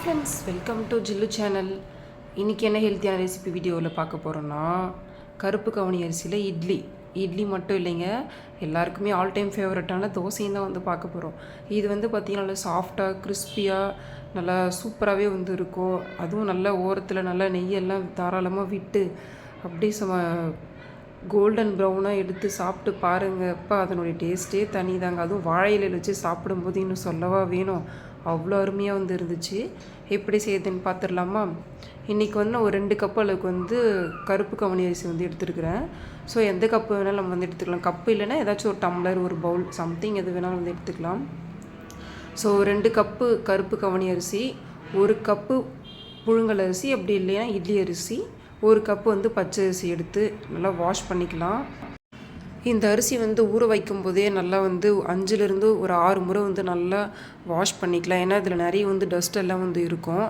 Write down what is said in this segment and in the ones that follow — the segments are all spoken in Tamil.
Friends, welcome to Jillu channel. இன்றைக்கி என்ன ஹெல்த்தியான ரெசிபி வீடியோவில் பார்க்க போகிறோன்னா, கருப்பு கவுனி அரிசியில் இட்லி மட்டும் இல்லைங்க, எல்லாருக்குமே ஆல் டைம் ஃபேவரட்டான தோசையும் தான் வந்து பார்க்க போகிறோம். இது வந்து பார்த்திங்கன்னா நல்லா சாஃப்டாக கிறிஸ்பியாக நல்லா சூப்பராகவே வந்து இருக்கும். அதுவும் நல்லா ஓரத்தில் நல்லா நெய்யெல்லாம் தாராளமாக விட்டு அப்படியே கோல்டன் ப்ரௌனாக எடுத்து சாப்பிட்டு பாருங்கள். அப்போ அதனுடைய டேஸ்ட்டே தனி தாங்க. அதுவும் வாழை இலையில் வச்சு சாப்பிடும்போது இன்னும் சொல்லவா வேணும், அவ்வளோ அருமையாக வந்து இருந்துச்சு. எப்படி செய்யுதுன்னு பார்த்துடலாமா? இன்றைக்கி வந்து நான் ஒரு 2 கப் அளவுக்கு வந்து கருப்பு கவுனி அரிசி வந்து எடுத்துருக்கிறேன். ஸோ எந்த கப்பு வேணாலும் நம்ம வந்து எடுத்துக்கலாம். கப்பு இல்லைன்னா ஏதாச்சும் ஒரு டம்ளர், ஒரு பவுல் சம்திங் எது வேணாலும் வந்து எடுத்துக்கலாம். ஸோ 2 கப்பு கருப்பு கவுனி அரிசி, 1 கப்பு புழுங்கல் அரிசி, அப்படி இல்லைன்னா இட்லி அரிசி, 1 கப்பு வந்து பச்சை அரிசி எடுத்து நல்லா வாஷ் பண்ணிக்கலாம். இந்த அரிசி வந்து ஊற வைக்கும் போதே நல்லா வந்து 5லேருந்து ஒரு 6 முறை வந்து நல்லா வாஷ் பண்ணிக்கலாம். ஏன்னா இதில் நிறைய வந்து டஸ்ட் எல்லாம் வந்து இருக்கும்.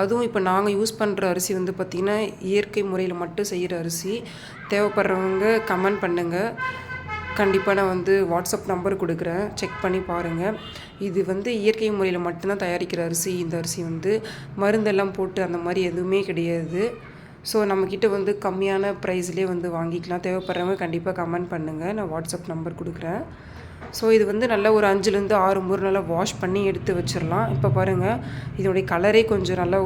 அதுவும் இப்போ நாங்கள் யூஸ் பண்ணுற அரிசி வந்து பார்த்திங்கன்னா இயற்கை முறையில் மட்டும் செய்கிற அரிசி. தேவைப்படுறவங்க கமெண்ட் பண்ணுங்கள். கண்டிப்பாக நான் வந்து வாட்ஸ்அப் நம்பர் கொடுக்குறேன், செக் பண்ணி பாருங்கள். இது வந்து இயற்கை முறையில் மட்டும்தான் தயாரிக்கிற அரிசி. இந்த அரிசி வந்து மருந்தெல்லாம் போட்டு அந்த மாதிரி எதுவுமே கிடையாது. ஸோ நம்மக்கிட்ட வந்து கம்மியான ப்ரைஸ்லேயே வந்து வாங்கிக்கலாம். தேவைப்படுறவங்க கண்டிப்பாக கமெண்ட் பண்ணுங்கள், நான் வாட்ஸ்அப் நம்பர் கொடுக்குறேன். ஸோ இது வந்து நல்லா ஒரு 5லேருந்து 6 முறை நல்லா வாஷ் பண்ணி எடுத்து வச்சிடலாம். இப்போ பாருங்கள், இதோடைய கலரே கொஞ்சம் நல்லா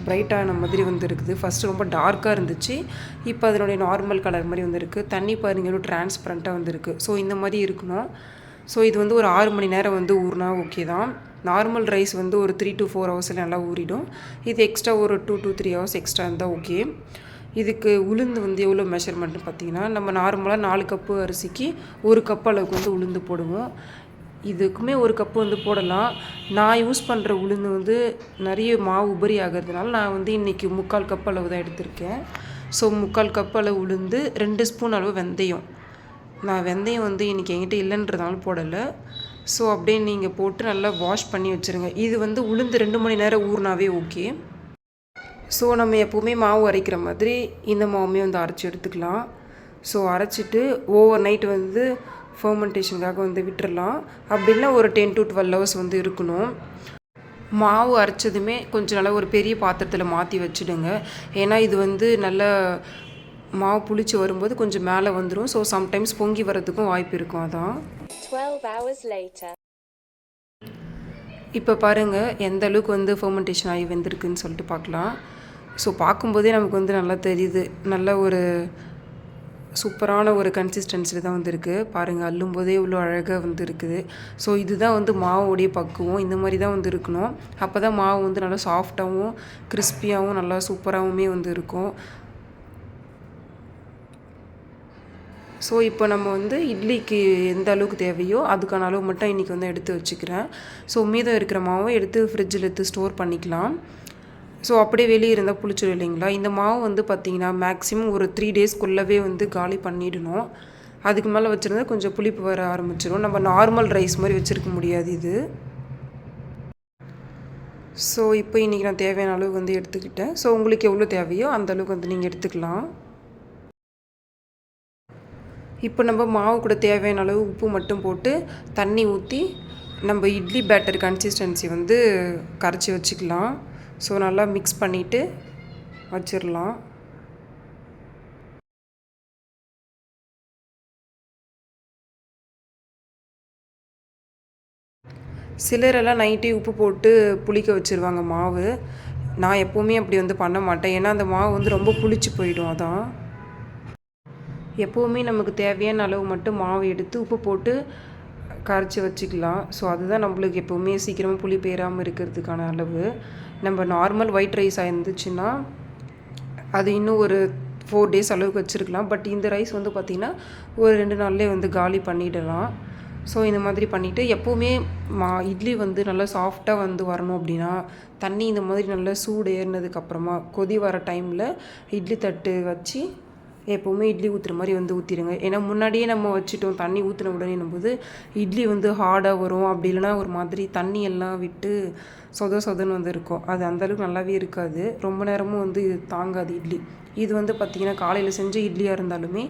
ப்ரைட்டான மாதிரி வந்து இருக்குது. ஃபஸ்ட்டு ரொம்ப டார்க்காக இருந்துச்சு, இப்போ அதனுடைய நார்மல் கலர் மாதிரி வந்துருக்கு. தண்ணி பாருங்கள் எவ்வளோ டிரான்ஸ்பரண்ட்டாக வந்துருக்கு. ஸோ இந்த மாதிரி இருக்கணும். ஸோ இது வந்து ஒரு 6 மணி நேரம் வந்து ஊறினா ஓகே தான். நார்மல் ரைஸ் வந்து ஒரு 3 to 4 ஹவர்ஸில் நல்லா ஊறிடும். இது எக்ஸ்ட்ரா ஒரு 2 to 3 ஹவர்ஸ் எக்ஸ்ட்ரா இருந்தால் ஓகே. இதுக்கு உளுந்து வந்து எவ்வளோ மெஷர்மெண்ட்னு பார்த்தீங்கன்னா, நம்ம நார்மலாக 4 கப்பு அரிசிக்கு 1 கப் அளவுக்கு வந்து உளுந்து போடுவோம். இதுக்குமே 1 கப்பு வந்து போடலாம். நான் யூஸ் பண்ணுற உளுந்து வந்து நிறைய மாவு உபரி ஆகிறதுனால நான் வந்து இன்றைக்கி 3/4 கப் அளவு தான் எடுத்திருக்கேன். ஸோ 3/4 கப் அளவு உளுந்து, 2 ஸ்பூன் அளவு வெந்தயம். நான் வெந்தயம் வந்து இன்றைக்கி என்கிட்ட இல்லைன்றதுனால போடலை. ஸோ அப்படியே நீங்கள் போட்டு நல்லா வாஷ் பண்ணி வச்சுருங்க. இது வந்து உளுந்து 2 மணி நேரம் ஊறினாவே ஓகே. ஸோ நம்ம எப்போவுமே மாவு அரைக்கிற மாதிரி இந்த மாவுமே வந்து அரைச்சி எடுத்துக்கலாம். ஸோ அரைச்சிட்டு ஓவர் நைட் வந்து ஃபர்மெண்டேஷனுக்காக வந்து விட்டுறலாம். அப்படின்னா ஒரு 10 to 12 ஹவர்ஸ் வந்து இருக்கணும். மாவு அரைச்சதுமே கொஞ்சம் நல்லா ஒரு பெரிய பாத்திரத்தில் மாற்றி வச்சுடுங்க. ஏன்னா இது வந்து நல்லா மாவு புளிச்சு வரும்போது கொஞ்சம் மேலே வந்துடும். ஸோ சம்டைம்ஸ் பொங்கி வரதுக்கும் வாய்ப்பு இருக்கும். அதான் 12 hours later. இப்போ பாருங்கள் எந்த அளவுக்கு வந்து ஃபர்மெண்டேஷன் ஆகி வெந்திருக்குன்னு சொல்லிட்டு பார்க்கலாம். ஸோ பார்க்கும்போதே நமக்கு வந்து நல்லா தெரியுது. நல்ல ஒரு சூப்பரான ஒரு கன்சிஸ்டன்சியில் தான் வந்துருக்கு. பாருங்கள், அள்ளும்போதே இவ்வளோ அழகாக வந்து இருக்குது. ஸோ இதுதான் வந்து மாவோடைய பக்குவம். இந்த மாதிரி தான் வந்து இருக்கணும். அப்போ தான் மாவு வந்து நல்லா சாஃப்டாகவும் கிறிஸ்பியாகவும் நல்லா சூப்பராகவுமே வந்து இருக்கும். ஸோ இப்போ நம்ம வந்து இட்லிக்கு எந்த அளவுக்கு தேவையோ அதுக்கான அளவு மட்டும் இன்றைக்கி வந்து எடுத்து வச்சுக்கிறேன். ஸோ மீதம் இருக்கிற மாவை எடுத்து ஃப்ரிட்ஜில் எடுத்து ஸ்டோர் பண்ணிக்கலாம். ஸோ அப்படியே வெளியே இருந்தால் புளிச்சிடும் இல்லைங்களா. இந்த மாவு வந்து பார்த்திங்கன்னா மேக்ஸிமம் ஒரு 3 டேஸ்க்குள்ளவே வந்து காலி பண்ணிடணும். அதுக்கு மேலே வச்சுருந்தா கொஞ்சம் புளிப்பு வர ஆரம்பிச்சிடும். நம்ம நார்மல் ரைஸ் மாதிரி வச்சுருக்க முடியாது இது. ஸோ இப்போ இன்றைக்கி நான் தேவையான அளவு வந்து எடுத்துக்கிட்டேன். ஸோ உங்களுக்கு எவ்வளோ தேவையோ அந்த அளவுக்கு வந்து நீங்கள் எடுத்துக்கலாம். இப்போ நம்ம மாவு கூட தேவையான அளவு உப்பு மட்டும் போட்டு தண்ணி ஊற்றி நம்ம இட்லி பேட்டர் கன்சிஸ்டன்சி வந்து கரைச்சி வச்சுக்கலாம். ஸோ நல்லா மிக்ஸ் பண்ணிவிட்டு வச்சிடலாம். சிலரெல்லாம் நைட்டே உப்பு போட்டு புளிக்க வச்சுருவாங்க மாவு. நான் எப்போவுமே அப்படி வந்து பண்ண மாட்டேன். ஏன்னா அந்த மாவு வந்து ரொம்ப புளிச்சு போயிடும். அதான் எப்போவுமே நமக்கு தேவையான அளவு மட்டும் மாவு எடுத்து உப்பு போட்டு கரைச்சி வச்சுக்கலாம். ஸோ அதுதான் நம்மளுக்கு எப்போவுமே சீக்கிரமாக புளி பேராமல் இருக்கிறதுக்கான அளவு. நம்ம நார்மல் ஒயிட் ரைஸாக இருந்துச்சுன்னா அது இன்னும் ஒரு 4 டேஸ் அளவுக்கு வச்சுருக்கலாம். பட் இந்த ரைஸ் வந்து பார்த்திங்கன்னா ஒரு 2 நாள்லேயே வந்து காலி பண்ணிடலாம். ஸோ இந்த மாதிரி பண்ணிவிட்டு எப்போவுமே இட்லி வந்து நல்லா சாஃப்டாக வந்து வரணும் அப்படின்னா தண்ணி இந்த மாதிரி நல்லா சூடு ஏறினதுக்கப்புறமா கொதி வர டைமில் இட்லி தட்டு வச்சு எப்போவுமே இட்லி ஊற்றுற மாதிரி வந்து ஊற்றிடுங்க. ஏன்னா முன்னாடியே நம்ம வச்சுட்டோம் தண்ணி ஊற்றின உடனே போது இட்லி வந்து ஹார்டாக வரும். அப்படி இல்லைனா ஒரு மாதிரி தண்ணி எல்லாம் விட்டு சொதன்னு வந்து இருக்கும். அது அந்தளவுக்கு நல்லாவே இருக்காது. ரொம்ப நேரமும் வந்து தாங்காது இட்லி. இது வந்து பார்த்திங்கன்னா காலையில் செஞ்ச இட்லியாக இருந்தாலுமே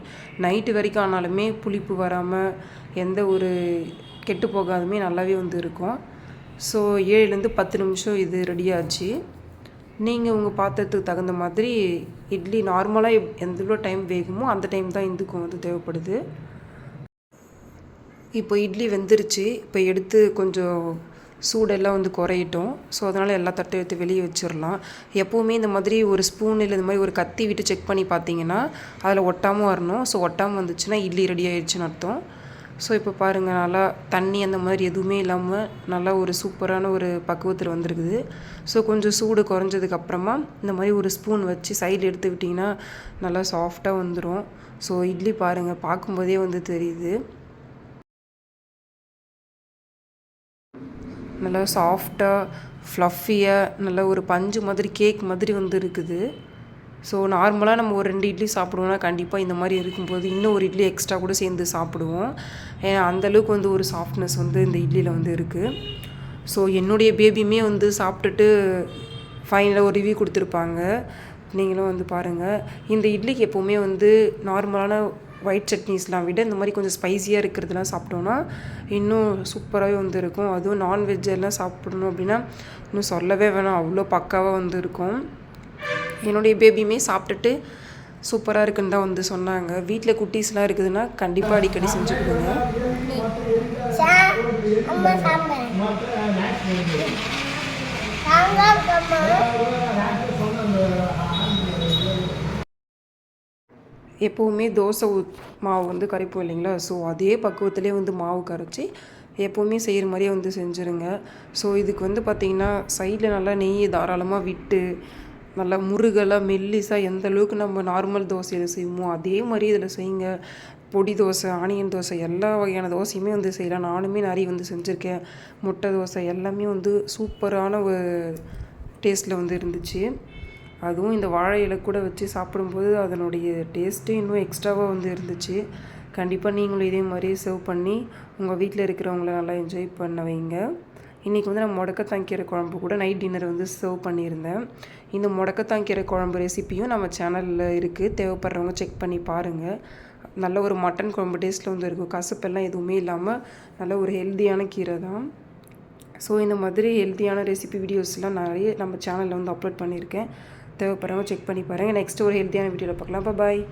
நைட்டு வரைக்கும் ஆனாலுமே புளிப்பு வராமல் எந்த ஒரு கெட்டு போகாதுமே நல்லாவே வந்து இருக்கும். ஸோ 7லேருந்து 10 நிமிஷம் இது ரெடி ஆச்சு. நீங்கள் உங்கள் பாத்திரத்துக்கு தகுந்த மாதிரி இட்லி நார்மலாக எவ்வளோ டைம் வேகுமோ அந்த டைம் தான் இதுக்கும் வந்து தேவைப்படுது. இப்போ இட்லி வெந்துருச்சு. இப்போ எடுத்து கொஞ்சம் சூடெல்லாம் வந்து குறையட்டும். ஸோ அதனால் எல்லா தட்டையும் எடுத்து வெளியே வச்சிடலாம். எப்போவுமே இந்த மாதிரி ஒரு ஸ்பூன் இல்லை இந்த மாதிரி ஒரு கத்தி விட்டு செக் பண்ணி பார்த்தீங்கன்னா அதில் ஒட்டாமல் வரணும். ஸோ ஒட்டாமல் வந்துச்சுன்னா இட்லி ரெடி ஆயிடுச்சுன்னு அர்த்தம். ஸோ இப்போ பாருங்கள், நல்லா தண்ணி அந்த மாதிரி எதுவுமே இல்லாமல் நல்லா ஒரு சூப்பரான ஒரு பக்குவத்தில் வந்துருக்குது. ஸோ கொஞ்சம் சூடு குறைஞ்சதுக்கப்புறமா இந்த மாதிரி ஒரு ஸ்பூன் வச்சு சைடில் எடுத்து விட்டிங்கன்னா நல்லா சாஃப்டாக வந்துடும். ஸோ இட்லி பாருங்கள், பார்க்கும்போதே வந்து தெரியுது. நல்லா சாஃப்டாக ஃப்ளஃபியாக நல்ல ஒரு பஞ்சு மாதிரி கேக் மாதிரி வந்து இருக்குது. ஸோ நார்மலாக நம்ம ஒரு 2 இட்லி சாப்பிடுவோம்னா கண்டிப்பாக இந்த மாதிரி இருக்கும்போது இன்னும் ஒரு இட்லி எக்ஸ்ட்ரா கூட சேர்ந்து சாப்பிடுவோம். ஏன்னா அந்தளவுக்கு வந்து ஒரு சாஃப்ட்னஸ் வந்து இந்த இட்லியில் வந்து இருக்குது. ஸோ என்னுடைய பேபியுமே வந்து சாப்பிட்டுட்டு ஃபைனலாக ஒரு ரிவ்யூ கொடுத்துருப்பாங்க. நீங்களும் வந்து பாருங்கள். இந்த இட்லிக்கு எப்போவுமே வந்து நார்மலான ஒயிட் சட்னிஸ்லாம் விட இந்த மாதிரி கொஞ்சம் ஸ்பைஸியாக இருக்கிறதுலாம் சாப்பிட்டோன்னா இன்னும் சூப்பராகவே வந்து இருக்கும். அதுவும் நான்வெஜ் எல்லாம் சாப்பிடணும் அப்படின்னா இன்னும் சொல்லவே வேணாம், அவ்வளோ பக்காவாக வந்து இருக்கும். என்னுடைய பேபியுமே சாப்பிட்டுட்டு சூப்பராக இருக்குன்னு தான் வந்து சொன்னாங்க. வீட்டில் குட்டீஸ்லாம் இருக்குதுன்னா கண்டிப்பாக அடிக்கடி செஞ்சு கொடுங்க. எப்போவுமே தோசை மாவு வந்து கரைப்போம் இல்லைங்களா? ஸோ அதே பக்குவத்திலே வந்து மாவு கரைச்சி எப்போவுமே செய்கிற மாதிரியே வந்து செஞ்சுருங்க. ஸோ இதுக்கு வந்து பார்த்திங்கன்னா சைடில் நல்லா நெய் தாராளமாக விட்டு நல்லா முருகலாக மெல்லிஸாக எந்த அளவுக்கு நம்ம நார்மல் தோசையில் செய்வோமோ அதே மாதிரி இதில் செய்யுங்க. பொடி தோசை, ஆனியன் தோசை, எல்லா வகையான தோசையுமே வந்து செய்யலாம். நானுமே நிறைய வந்து செஞ்சுருக்கேன். முட்டை தோசை எல்லாமே வந்து சூப்பரான ஒரு டேஸ்ட்டில் வந்து இருந்துச்சு. அதுவும் இந்த வாழை இலை கூட வச்சு சாப்பிடும்போது அதனுடைய டேஸ்ட்டு இன்னும் எக்ஸ்ட்ராவாக வந்து இருந்துச்சு. கண்டிப்பாக நீங்களும் இதே மாதிரி சர்வ் பண்ணி உங்கள் வீட்டில் இருக்கிறவங்கள நல்லா என்ஜாய் பண்ண வைங்க. இன்றைக்கி வந்து நான் முடக்கத்தாங்கீரை குழம்பு கூட நைட் டின்னர் வந்து சர்வ் பண்ணியிருந்தேன். இந்த முடக்கத்தாங்கீரை குழம்பு ரெசிப்பியும் நம்ம சேனலில் இருக்குது. தேவைப்படுறவங்க செக் பண்ணி பாருங்கள். நல்ல ஒரு மட்டன் குழம்பு டேஸ்ட்டில் வந்து இருக்கும். கசப்பெல்லாம் எதுவுமே இல்லாமல் நல்ல ஒரு ஹெல்த்தியான கீரை தான். ஸோ இந்த மாதிரி ஹெல்த்தியான ரெசிபி வீடியோஸ்லாம் நிறைய நம்ம சேனலில் வந்து அப்லோட் பண்ணியிருக்கேன். தேவைப்படுறவங்க செக் பண்ணி பாருங்கள். நெக்ஸ்ட்டு ஒரு ஹெல்த்தியான வீடியோவில் பார்க்கலாம். பாய்.